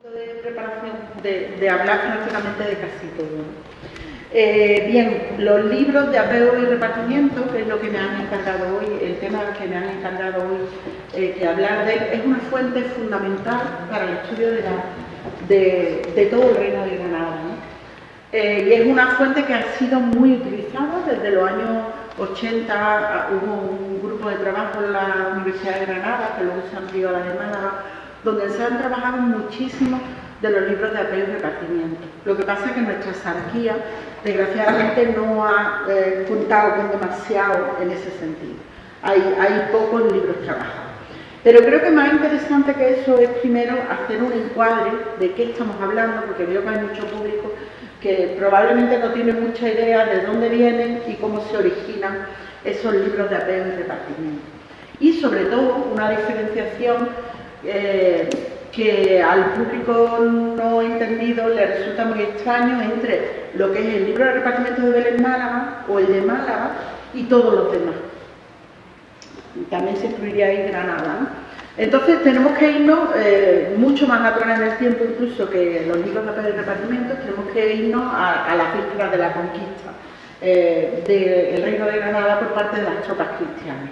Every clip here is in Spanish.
De preparación, de hablar prácticamente de casi todo. Bien, los libros de apego y repartimiento, que es lo que me han encargado hoy, el tema que me han encargado hoy que hablar de él, es una fuente fundamental para el estudio de todo el Reino de Granada, ¿no? Y es una fuente que ha sido muy utilizada desde los años 80. Hubo un grupo de trabajo en la Universidad de Granada, que luego se amplió a la de Málaga, donde se han trabajado muchísimo de los libros de apego y repartimiento. Lo que pasa es que nuestra exarquía, desgraciadamente, no ha contado con demasiado en ese sentido. Hay pocos libros trabajados. Pero creo que más interesante que eso es primero hacer un encuadre de qué estamos hablando, porque veo que hay mucho público que probablemente no tiene mucha idea de dónde vienen y cómo se originan esos libros de apego y repartimiento. Y sobre todo una diferenciación que al público no entendido le resulta muy extraño entre lo que es el libro de repartimiento de Vélez Málaga o el de Málaga y todos los demás. También se incluiría ahí Granada, ¿no? Entonces tenemos que irnos mucho más atrás en el tiempo incluso que los libros de apego y repartimiento. Tenemos que irnos a las vísperas de la conquista del Reino de Granada por parte de las tropas cristianas.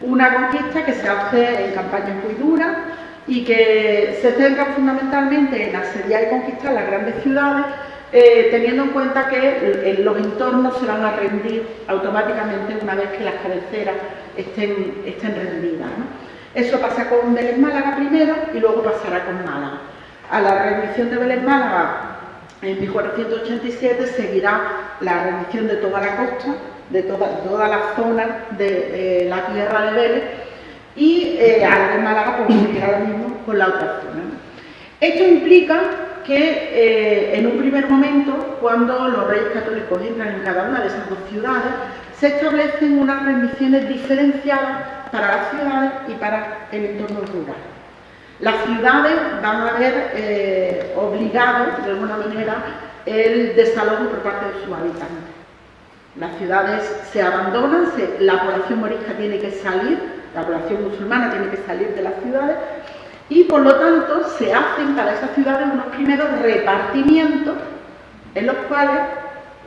Una conquista que se hace en campañas muy duras y que se centra fundamentalmente en asediar y conquistar las grandes ciudades, teniendo en cuenta que los entornos se van a rendir automáticamente una vez que las cabeceras estén rendidas, ¿no? Eso pasa con Vélez Málaga primero y luego pasará con Málaga. A la rendición de Vélez Málaga en 1487 seguirá la rendición de toda la costa, de toda la zona de la tierra de Vélez, y a la de Málaga pues seguirá lo mismo con la otra zona, ¿no? Esto implica que en un primer momento, cuando los reyes católicos entran en cada una de esas dos ciudades, se establecen unas rendiciones diferenciadas para las ciudades y para el entorno rural. Las ciudades van a ver obligado, de alguna manera, el desalojo por parte de sus habitantes. Las ciudades se abandonan, la población morisca tiene que salir, la población musulmana tiene que salir de las ciudades y por lo tanto se hacen para esas ciudades unos primeros repartimientos en los cuales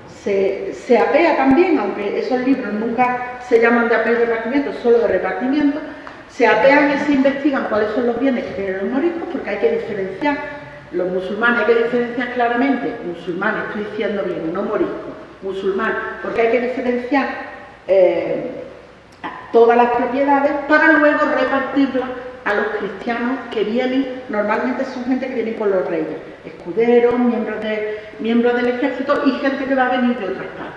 se apea también, aunque esos libros nunca se llaman de apeo y repartimiento, solo de repartimiento, se apean y se investigan cuáles son los bienes que tienen los moriscos, porque hay que diferenciar, los musulmanes hay que diferenciar claramente, musulmanes, estoy diciendo bien, no moriscos, musulmán, porque hay que diferenciar todas las propiedades para luego repartirlas a los cristianos que vienen, normalmente son gente que viene con los reyes, escuderos, miembros del ejército y gente que va a venir de otras partes.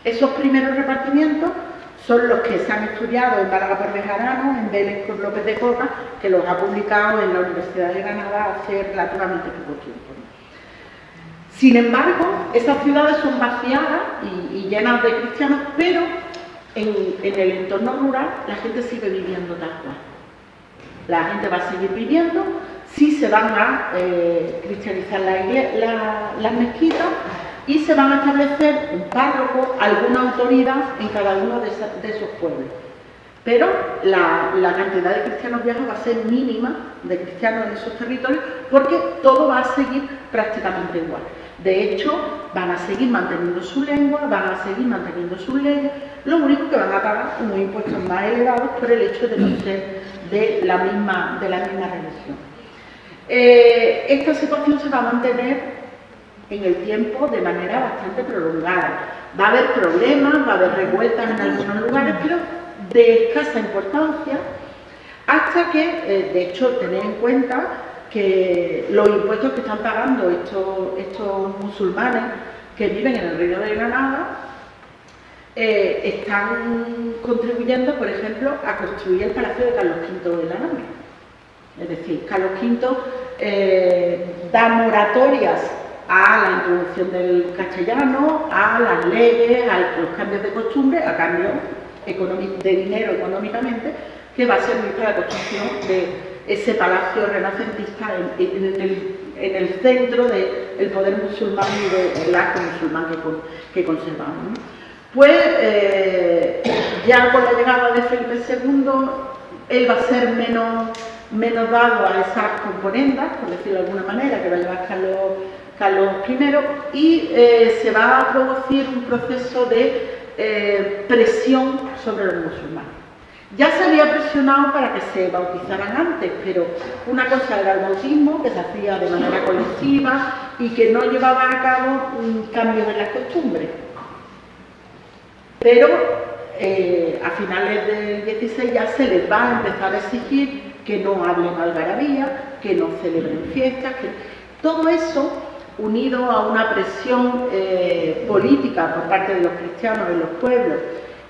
Esos primeros repartimientos son los que se han estudiado en Málaga por Bejarano, en Vélez por López de Coca, que los ha publicado en la Universidad de Granada hace relativamente poco tiempo. Sin embargo, esas ciudades son vaciadas y llenas de cristianos, pero en el entorno rural la gente sigue viviendo tal cual. La gente va a seguir viviendo, sí se van a cristianizar las mezquitas y se van a establecer un párroco, alguna autoridad en cada uno de esos pueblos. Pero la cantidad de cristianos viejos va a ser mínima, de cristianos en esos territorios, porque todo va a seguir prácticamente igual. De hecho, van a seguir manteniendo su lengua, van a seguir manteniendo sus leyes, lo único que van a pagar unos impuestos más elevados por el hecho de no ser de la misma religión. Esta situación se va a mantener en el tiempo de manera bastante prolongada. Va a haber problemas, va a haber revueltas en algunos lugares, pero de escasa importancia, hasta que, de hecho, tened en cuenta que los impuestos que están pagando estos musulmanes que viven en el Reino de Granada están contribuyendo, por ejemplo, a construir el Palacio de Carlos V de la Nave. Es decir, Carlos V da moratorias a la introducción del castellano, a las leyes, a los cambios de costumbre, a cambio de dinero económicamente, que va a servir para la construcción de ese palacio renacentista en el centro del poder musulmán y del arte musulmán que conservamos, ¿no? Pues ya con la llegada de Felipe II, él va a ser menos dado a esas componendas, por decirlo de alguna manera, que va a llevar Carlos I, y se va a producir un proceso de presión sobre los musulmanes. Ya se había presionado para que se bautizaran antes, pero una cosa era el bautismo, que se hacía de manera colectiva y que no llevaba a cabo cambios en las costumbres. Pero a finales del 16 ya se les va a empezar a exigir que no hablen algarabía, que no celebren fiestas, que todo eso, unido a una presión política por parte de los cristianos en los pueblos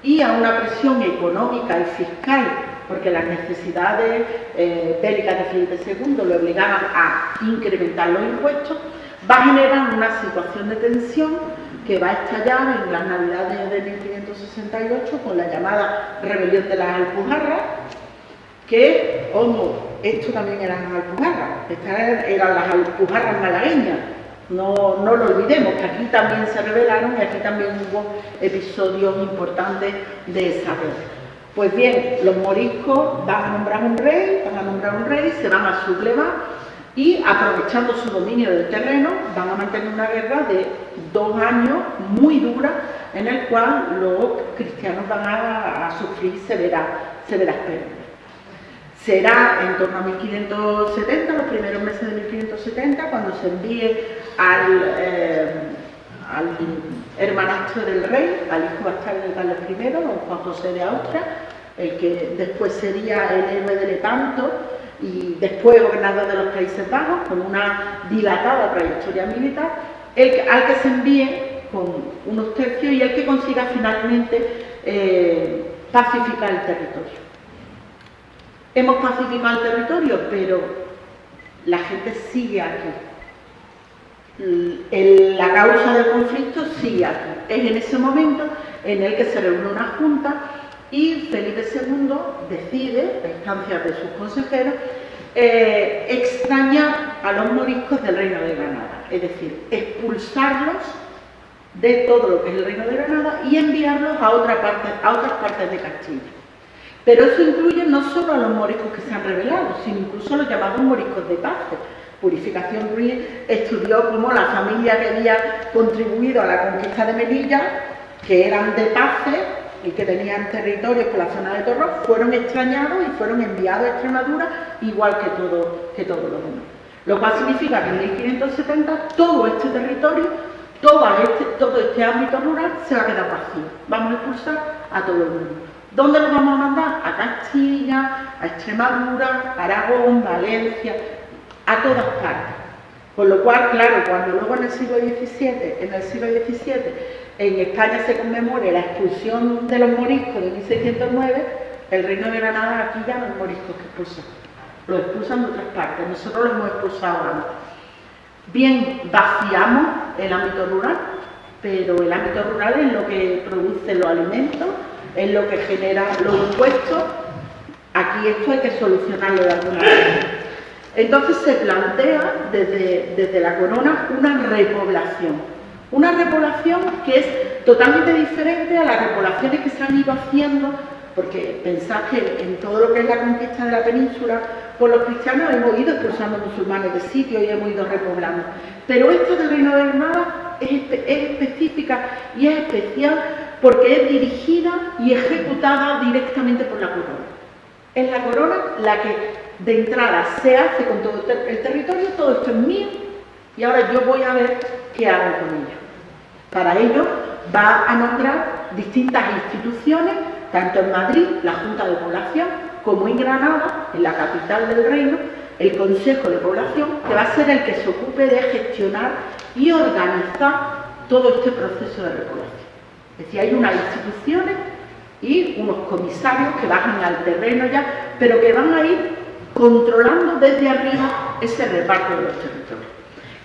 y a una presión económica y fiscal, porque las necesidades bélicas de Felipe II le obligaban a incrementar los impuestos, va a generar una situación de tensión que va a estallar en las Navidades de 1568 con la llamada Rebelión de las Alpujarras, que, esto también eran alpujarras, estas eran las alpujarras malagueñas, no lo olvidemos, que aquí también se rebelaron y aquí también hubo episodios importantes de esa guerra. Pues bien, los moriscos van a nombrar un rey, se van a sublevar y, aprovechando su dominio del terreno, van a mantener una guerra de 2 años muy dura, en el cual los cristianos van a sufrir severas pérdidas. Será en torno a 1570, los primeros meses de 1570, cuando se envíe al hermanastro del rey, al hijo bastardo de Carlos I, don Juan José de Austria, el que después sería el héroe de Lepanto y después gobernador de los Países Bajos, con una dilatada trayectoria militar, al que se envíe con unos tercios y el que consiga finalmente pacificar el territorio. Hemos pacificado el territorio, pero la gente sigue aquí. La causa del conflicto sigue aquí. Es en ese momento en el que se reúne una junta y Felipe II decide, a instancias de sus consejeros, extrañar a los moriscos del Reino de Granada, es decir, expulsarlos de todo lo que es el Reino de Granada y enviarlos a otras partes de Castilla. Pero eso incluye no solo a los moriscos que se han rebelado, sino incluso a los llamados moriscos de paz. Purificación Ruiz estudió cómo la familia que había contribuido a la conquista de Melilla, que eran de Paces y que tenían territorios por la zona de Torrós, fueron extrañados y fueron enviados a Extremadura, igual que todos los demás. Lo cual significa que en 1570 todo este territorio, todo este ámbito rural se va a quedar vacío. Vamos a expulsar a todo el mundo. ¿Dónde los vamos a mandar? A Castilla, a Extremadura, a Aragón, Valencia, a todas partes. Con lo cual, claro, cuando luego en el siglo XVII, en España se conmemore la expulsión de los moriscos de 1609, el Reino de Granada aquí ya no hay moriscos que expulsan. Los expulsan de otras partes, nosotros los hemos expulsado antes. Bien, vaciamos el ámbito rural, pero el ámbito rural es lo que produce los alimentos, es lo que genera los impuestos. Aquí esto hay que solucionarlo de alguna manera. Entonces se plantea desde la corona una repoblación que es totalmente diferente a las repoblaciones que se han ido haciendo, porque pensad que en todo lo que es la conquista de la península por los cristianos hemos ido expulsando musulmanes de sitio y hemos ido repoblando, pero esta del Reino de Granada es específica y es especial porque es dirigida y ejecutada directamente por la corona. Es la corona la que de entrada se hace con todo el territorio, todo esto es mío y ahora yo voy a ver qué hago con ello. Para ello va a nombrar distintas instituciones, tanto en Madrid, la Junta de Población, como en Granada, en la capital del reino, el Consejo de Población, que va a ser el que se ocupe de gestionar y organizar todo este proceso de repoblación. Es decir, hay unas instituciones y unos comisarios que bajan al terreno ya, pero que van a ir controlando desde arriba ese reparto de los territorios.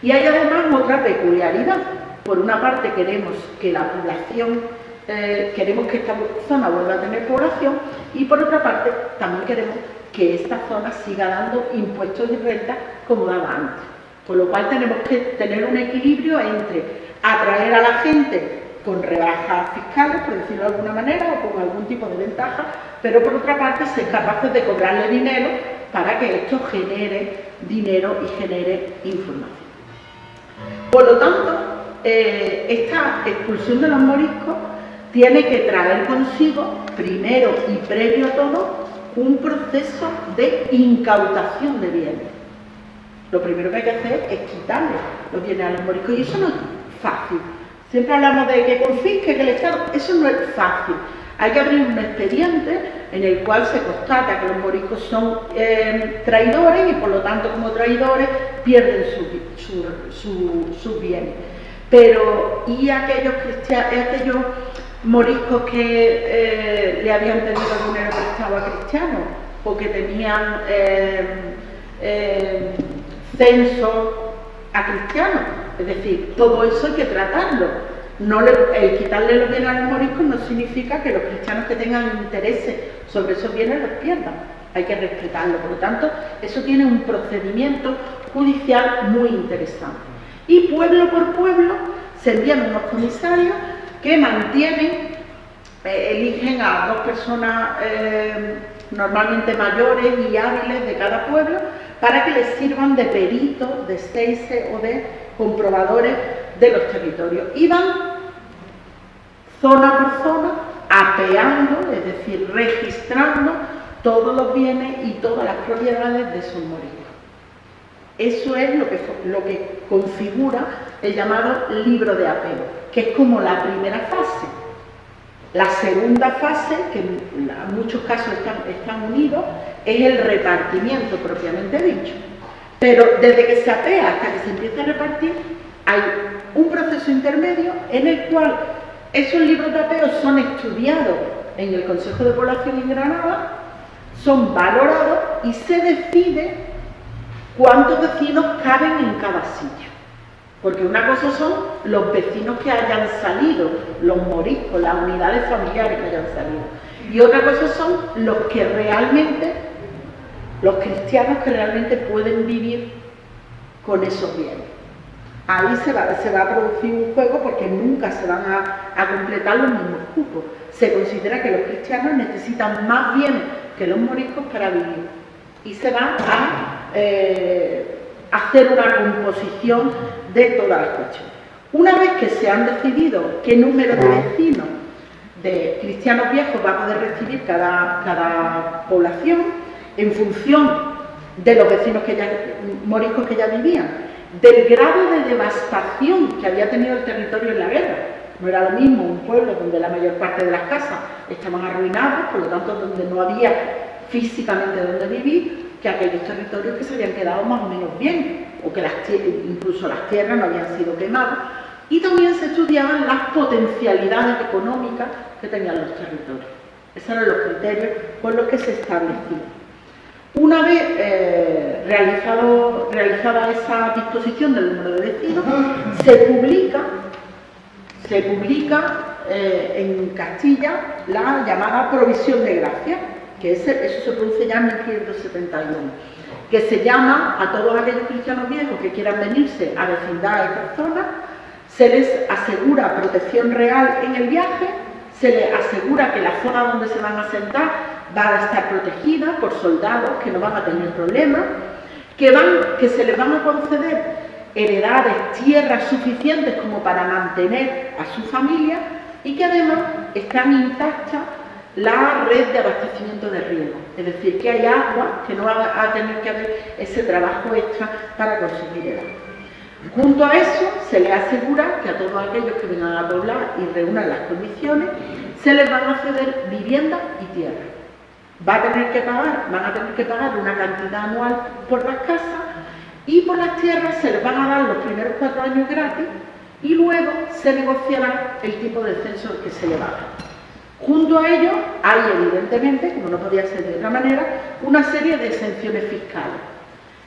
Y hay además otra peculiaridad. Por una parte queremos que la población, queremos que esta zona vuelva a tener población y por otra parte también queremos que esta zona siga dando impuestos y rentas como daba antes. Con lo cual tenemos que tener un equilibrio entre atraer a la gente con rebajas fiscales, por decirlo de alguna manera, o con algún tipo de ventaja, pero por otra parte ser capaces de cobrarle dinero para que esto genere dinero y genere información. Por lo tanto, esta expulsión de los moriscos tiene que traer consigo, primero y previo a todo, un proceso de incautación de bienes. Lo primero que hay que hacer es quitarle los bienes a los moriscos, y eso no es fácil. Siempre hablamos de que confisque, que el Estado, eso no es fácil. Hay que abrir un expediente en el cual se constata que los moriscos son traidores y por lo tanto como traidores pierden sus bienes. Pero ¿y aquellos moriscos que le habían pedido dinero prestado a cristianos o que tenían censo a cristianos? Es decir, todo eso hay que tratarlo. El quitarle los bienes a los moriscos no significa que los cristianos que tengan intereses sobre esos bienes los pierdan. Hay que respetarlo. Por lo tanto, eso tiene un procedimiento judicial muy interesante. Y pueblo por pueblo se envían unos comisarios que mantienen, eligen a 2 personas normalmente mayores y hábiles de cada pueblo para que les sirvan de peritos, de seises o de comprobadores de los territorios. Y van zona por zona apeando, es decir, registrando todos los bienes y todas las propiedades de esos moriscos. Eso es lo que configura el llamado libro de apeo, que es como la primera fase. La segunda fase, que en muchos casos están unidos, es el repartimiento propiamente dicho. Pero desde que se apea hasta que se empieza a repartir, hay un proceso intermedio en el cual esos libros de apeo son estudiados en el Consejo de Población en Granada, son valorados y se decide cuántos vecinos caben en cada sitio. Porque una cosa son los vecinos que hayan salido, los moriscos, las unidades familiares que hayan salido. Y otra cosa son los cristianos que realmente pueden vivir con esos bienes. Ahí se va a producir un juego porque nunca se van a completar los mismos cupos. Se considera que los cristianos necesitan más bienes que los moriscos para vivir. Y se va a hacer una composición de todas las cuestiones. Una vez que se han decidido qué número de vecinos de cristianos viejos va a poder recibir cada población, en función de los vecinos moriscos que ya vivían, del grado de devastación que había tenido el territorio en la guerra. No era lo mismo un pueblo donde la mayor parte de las casas estaban arruinadas, por lo tanto donde no había físicamente donde vivir, que aquellos territorios que se habían quedado más o menos bien, o que incluso las tierras no habían sido quemadas, y también se estudiaban las potencialidades económicas que tenían los territorios. Esos eran los criterios por los que se establecían. Una vez realizada esa disposición del número de vecinos, se publica en Castilla la llamada provisión de gracia, que eso se produce ya en 1571, que se llama a todos aquellos cristianos viejos que quieran venirse a vecindar a estas zonas, se les asegura protección real en el viaje, se les asegura que la zona donde se van a asentar va a estar protegida por soldados que no van a tener problemas, que se les van a conceder heredades, tierras suficientes como para mantener a su familia y que además están intactas la red de abastecimiento de riego, es decir, que hay agua, que no va a tener que haber ese trabajo extra para conseguir el agua. Junto a eso, se les asegura que a todos aquellos que vengan a poblar y reúnan las condiciones, se les van a ceder vivienda y tierra. Van a tener que pagar una cantidad anual por las casas y por las tierras se les van a dar los primeros 4 años gratis y luego se negociará el tipo de censo que se le va a dar. Junto a ello hay evidentemente, como no podía ser de otra manera, una serie de exenciones fiscales.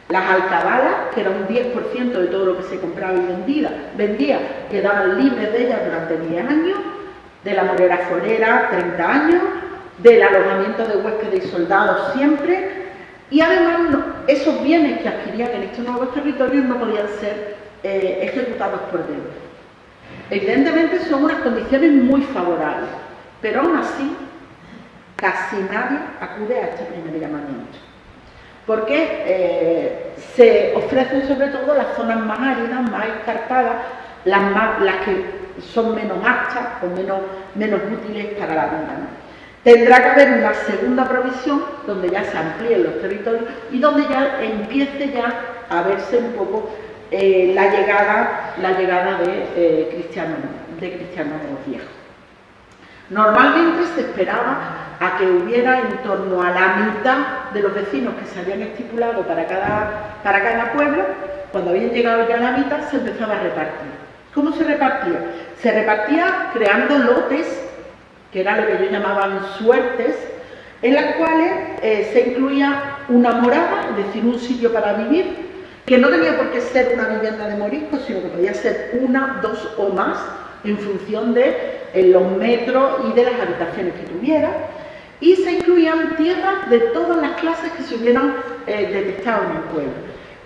Las alcabalas, que era un 10% de todo lo que se compraba y vendía, quedaban libres de ellas durante 10 años, de la morera forera 30 años, del alojamiento de huéspedes y soldados siempre, y además esos bienes que adquirían en estos nuevos territorios no podían ser ejecutados por deuda. Evidentemente son unas condiciones muy favorables, pero aún así casi nadie acude a este primer llamamiento. porque se ofrecen sobre todo las zonas más áridas, más escarpadas, las que son menos aptas o menos útiles para la vida, ¿no? Tendrá que haber una segunda provisión donde ya se amplíen los territorios y donde ya empiece ya a verse un poco la llegada de cristianos viejos. Normalmente se esperaba a que hubiera en torno a la mitad de los vecinos que se habían estipulado para cada pueblo. Cuando habían llegado ya a la mitad se empezaba a repartir. ¿Cómo se repartía? Se repartía creando lotes, que era lo que ellos llamaban suertes, en las cuales se incluía una morada, es decir, un sitio para vivir, que no tenía por qué ser una vivienda de moriscos, sino que podía ser una, dos o más, en función de los metros y de las habitaciones que tuviera, y se incluían tierras de todas las clases que se hubieran detectado en el pueblo,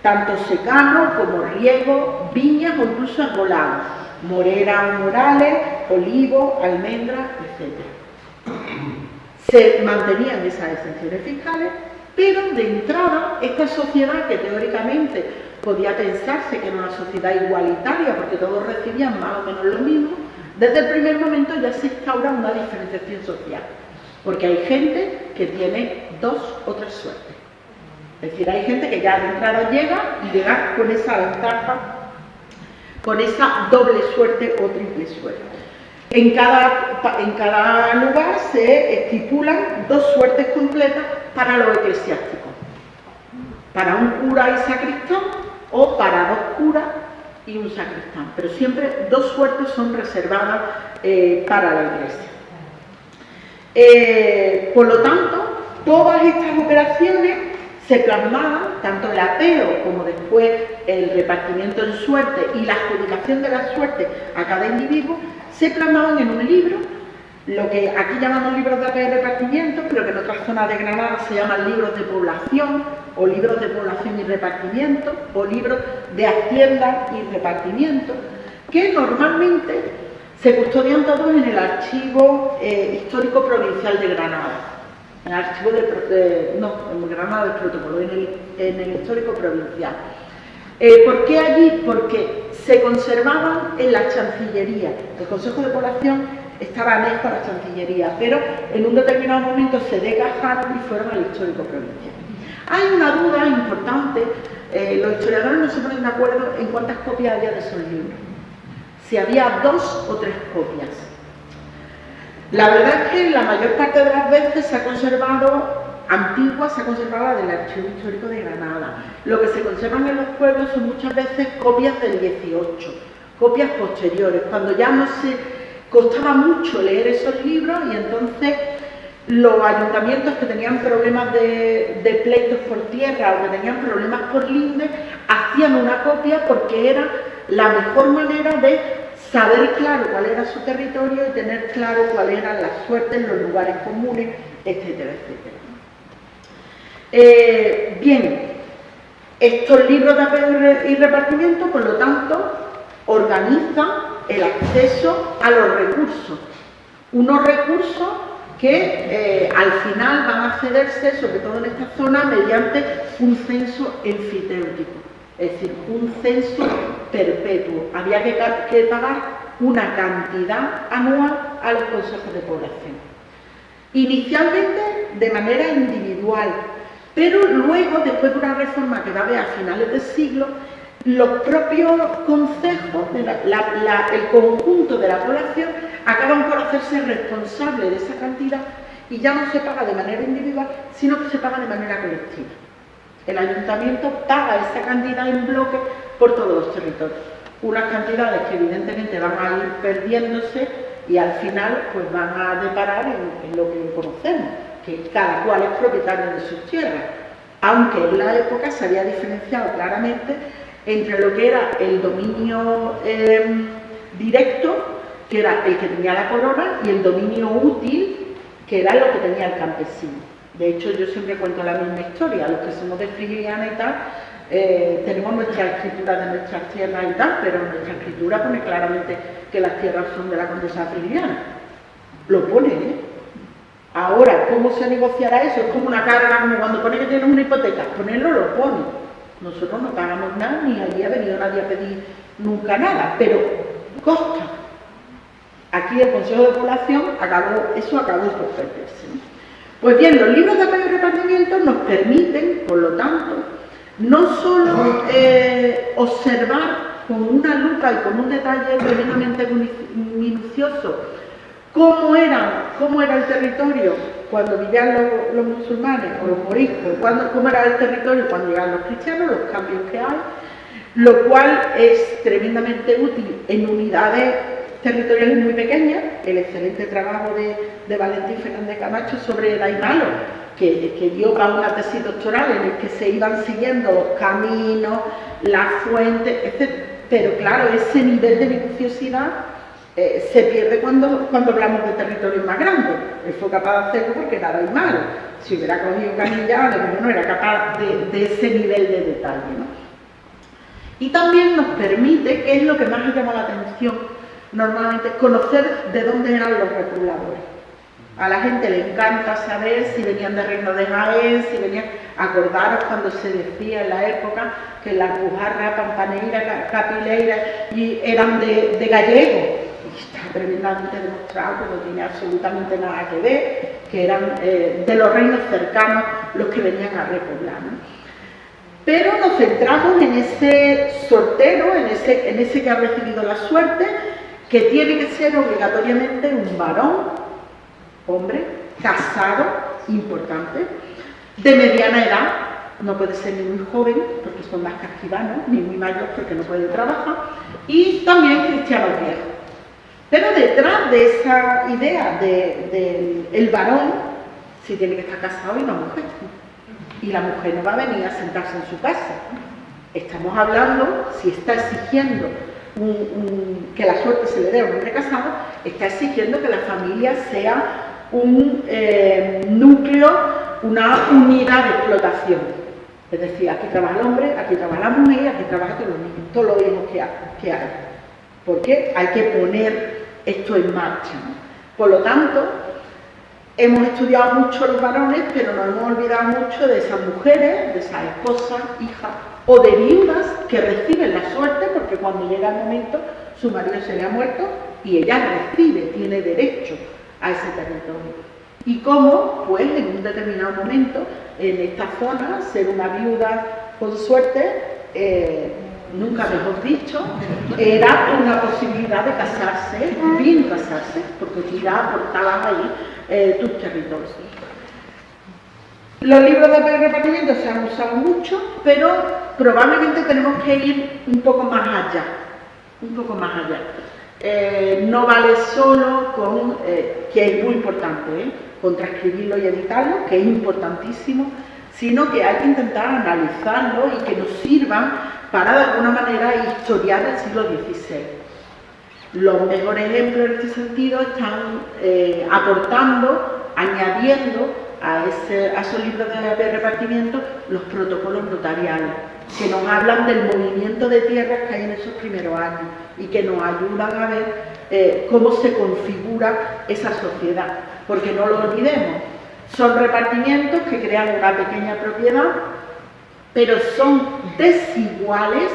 tanto secano como riego, viñas o incluso arbolados, moreras o morales, olivos, almendras, etc. Se mantenían esas exenciones fiscales, pero de entrada esta sociedad, que teóricamente podía pensarse que era una sociedad igualitaria porque todos recibían más o menos lo mismo, desde el primer momento ya se instaura una diferenciación social, porque hay gente que tiene dos o tres suertes. Es decir, hay gente que ya de entrada llega con esa ventaja, con esa doble suerte o triple suerte. En cada lugar se estipulan dos suertes completas para los eclesiásticos, para un cura y sacristán o para dos curas y un sacristán, pero siempre dos suertes son reservadas para la Iglesia. Por lo tanto, todas estas operaciones se plasmaban, tanto el apeo como después el repartimiento en suerte y la adjudicación de la suerte a cada individuo, se plasmaban en un libro, lo que aquí llamamos libros de apeo y repartimiento, pero que en otras zonas de Granada se llaman libros de población, o libros de población y repartimiento, o libros de hacienda y repartimiento, que normalmente se custodian todos en el Archivo Histórico Provincial de Granada. En el archivo en Granada del Protocolo, en el Histórico Provincial. ¿Por qué allí? Porque se conservaban en la Chancillería. El Consejo de Población estaba anejo a la Chancillería, pero en un determinado momento se desgajaron y fueron al Histórico Provincial. Hay una duda importante, los historiadores no se ponen de acuerdo en cuántas copias había de esos libros, si había 2 o 3 copias. La verdad es que la mayor parte de las veces se ha conservado, antigua, se ha conservado la del Archivo Histórico de Granada. Lo que se conservan en los pueblos son muchas veces copias del 18, copias posteriores, cuando ya no se costaba mucho leer esos libros y entonces los ayuntamientos que tenían problemas de pleitos por tierra o que tenían problemas por linde, hacían una copia porque era la mejor manera de saber claro cuál era su territorio y tener claro cuáles eran las suertes, los lugares comunes, etcétera, etcétera. Bien, estos libros de apeo y repartimiento, por lo tanto, organizan el acceso a los recursos. Unos recursos que al final van a cederse, sobre todo en esta zona, mediante un censo enfiteutíco. Es decir, un censo perpetuo. Había que pagar una cantidad anual a los consejos de población. Inicialmente de manera individual, pero luego, después de una reforma que va a haber a finales del siglo, los propios consejos, el conjunto de la población, acaban por hacerse responsables de esa cantidad y ya no se paga de manera individual, sino que se paga de manera colectiva. El ayuntamiento paga esa cantidad en bloque por todos los territorios. Unas cantidades que evidentemente van a ir perdiéndose y al final pues van a deparar en lo que conocemos, que cada cual es propietario de sus tierras. Aunque en la época se había diferenciado claramente entre lo que era el dominio directo, que era el que tenía la corona, y el dominio útil, que era lo que tenía el campesino. De hecho, yo siempre cuento la misma historia. Los que somos de Frigiliana y tal, tenemos nuestra escritura de nuestras tierras y tal, pero nuestra escritura pone claramente que las tierras son de la condesa Frigiliana. Lo pone, ¿eh? Ahora, ¿cómo se negociará eso? Es como una carga, como cuando pone que tienes una hipoteca, ponerlo lo pone. Nosotros no pagamos nada, ni allí ha venido nadie a pedir nunca nada, pero costa. Aquí el Consejo de Población acabó por perderse, ¿no? Pues bien, los libros de apego y repartimiento nos permiten, por lo tanto, no solo observar con una lupa y con un detalle tremendamente minucioso cómo era el territorio cuando vivían los musulmanes o los moriscos, cómo era el territorio cuando llegaban los cristianos, los cambios que hay, lo cual es tremendamente útil en unidades territoriales muy pequeñas. El excelente trabajo de Valentín Fernández Camacho sobre el Aymalo, que dio para una tesis doctoral en el que se iban siguiendo los caminos, las fuentes, etc. Pero claro, ese nivel de minuciosidad se pierde cuando hablamos de territorios más grandes. Él fue capaz de hacerlo porque era Aymalo. Si hubiera cogido Canillán, no era capaz de ese nivel de detalle, ¿no? Y también nos permite, que es lo que más nos llama la atención normalmente, conocer de dónde eran los repobladores. A la gente le encanta saber si venían de Reino de Jaén, si venían... Acordaros cuando se decía en la época que las Pujarras, Pampaneira, Capileira eran de gallegos. Y está tremendamente demostrado que no tiene absolutamente nada que ver, que eran de los reinos cercanos los que venían a repoblar, ¿no? Pero nos centramos en ese sortero, en ese que ha recibido la suerte, que tiene que ser obligatoriamente un varón, hombre, casado, importante, de mediana edad, no puede ser ni muy joven, porque son más casquivanos, ni muy mayor, porque no puede trabajar, y también cristianos viejos. Pero detrás de esa idea del varón, sí tiene que estar casado y una mujer. Y la mujer no va a venir a sentarse en su casa. Estamos hablando, si está exigiendo que la suerte se le dé a un hombre casado, está exigiendo que la familia sea un núcleo, una unidad de explotación. Es decir, aquí trabaja el hombre, aquí trabaja la mujer y aquí trabajan todos los niños, todos los hijos que hay. Porque hay que poner esto en marcha, ¿no? Por lo tanto, hemos estudiado mucho los varones, pero nos hemos olvidado mucho de esas mujeres, de esas esposas, hijas o de viudas que reciben la suerte porque cuando llega el momento su marido se le ha muerto y ella tiene derecho a ese territorio. Y cómo, pues, en un determinado momento, en esta zona, ser una viuda con suerte, nunca mejor dicho, era una posibilidad de casarse, bien casarse, porque tú ya aportabas ahí tus territorios. Los libros de repartimiento se han usado mucho, pero probablemente tenemos que ir un poco más allá, no vale solo con, que es muy importante, con transcribirlo y editarlo, que es importantísimo, sino que hay que intentar analizarlo y que nos sirvan para de alguna manera historiar el siglo XVI. Los mejores ejemplos en este sentido están aportando, añadiendo a esos libros de repartimiento los protocolos notariales, que nos hablan del movimiento de tierras que hay en esos primeros años y que nos ayudan a ver cómo se configura esa sociedad. Porque no lo olvidemos, son repartimientos que crean una pequeña propiedad, pero son desiguales,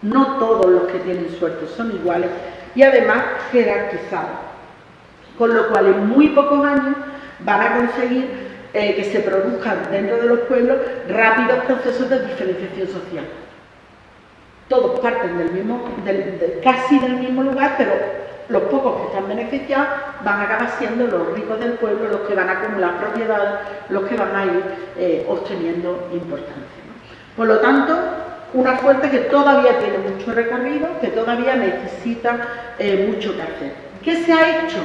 no todos los que tienen suerte son iguales, y además jerarquizados. Con lo cual en muy pocos años van a conseguir que se produzcan dentro de los pueblos rápidos procesos de diferenciación social. Todos parten casi del mismo lugar, pero los pocos que están beneficiados van a acabar siendo los ricos del pueblo, los que van a acumular propiedades, los que van a ir obteniendo importancia, ¿no? Por lo tanto, una fuente que todavía tiene mucho recorrido, que todavía necesita mucho que hacer. ¿Qué se ha hecho?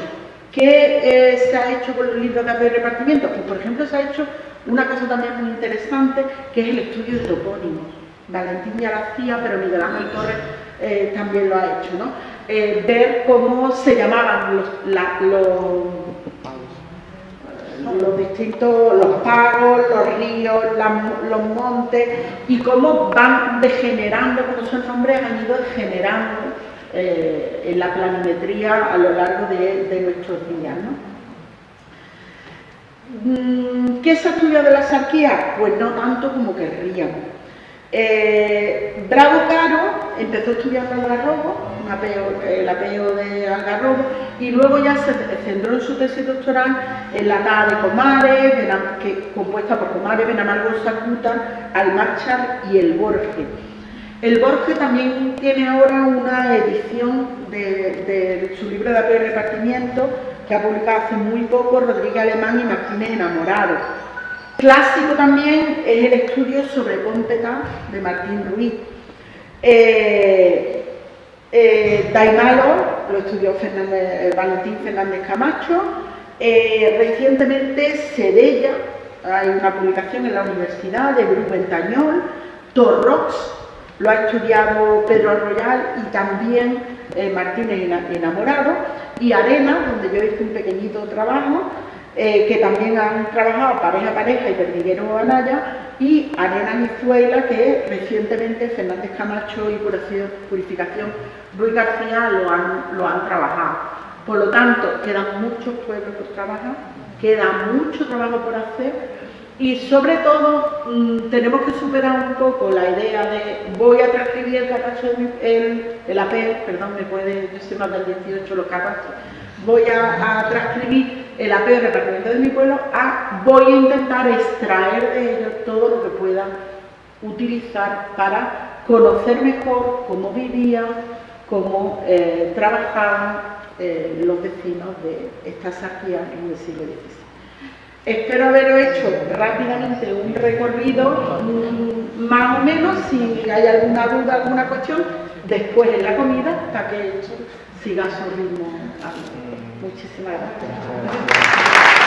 ¿Qué se ha hecho con los libros de apego y repartimiento? Pues, por ejemplo, se ha hecho una cosa también muy interesante, que es el estudio de topónimos. Valentín ya lo hacía, pero Miguel Ángel Torres también lo ha hecho, ¿no? Ver cómo se llamaban los distintos, los pagos, los ríos, los montes, y cómo van degenerando, como esos nombres han ido degenerando en la planimetría a lo largo de nuestros días, ¿no? ¿Qué se estudia de la sarquía? Pues no tanto como querríamos. Bravo Caro empezó estudiando algarrobo, el apeo de algarrobo, y luego ya se centró en su tesis doctoral en la tada de Comares, compuesta por Comares, Benamalgo, Sacuta, Almarchal y el Borge. El Borge también tiene ahora una edición de su libro de apeo y repartimiento que ha publicado hace muy poco Rodríguez Alemán y Martínez Enamorado. Clásico también es el estudio sobre Pómpeta de Martín Ruiz. Daimalo lo estudió Valentín Fernández Camacho. Recientemente Sedella, hay una publicación en la Universidad de Bruce Ventañol. Torrox lo ha estudiado Pedro Arroyal y también Martínez Enamorado. Y Arena, donde yo hice un pequeñito trabajo, que también han trabajado Pareja a Pareja y Perdiguero Anaya, y Arenas y Zuela, que recientemente Fernández Camacho y Purificación Ruiz García lo han trabajado. Por lo tanto, quedan muchos pueblos por trabajar, queda mucho trabajo por hacer, y sobre todo tenemos que superar un poco la idea de voy a transcribir el catastro, el apeo, perdón, yo soy más del 18, los catastros, voy a transcribir el apeo y repartimiento de mi pueblo, voy a intentar extraer de ellos todo lo que pueda utilizar para conocer mejor cómo vivían, cómo trabajaban los vecinos de esta sarquía en el siglo XVI. Espero haberos hecho rápidamente un recorrido, más o menos, si hay alguna duda, alguna cuestión, después en la comida, para que siga su ritmo. Muchísimas gracias.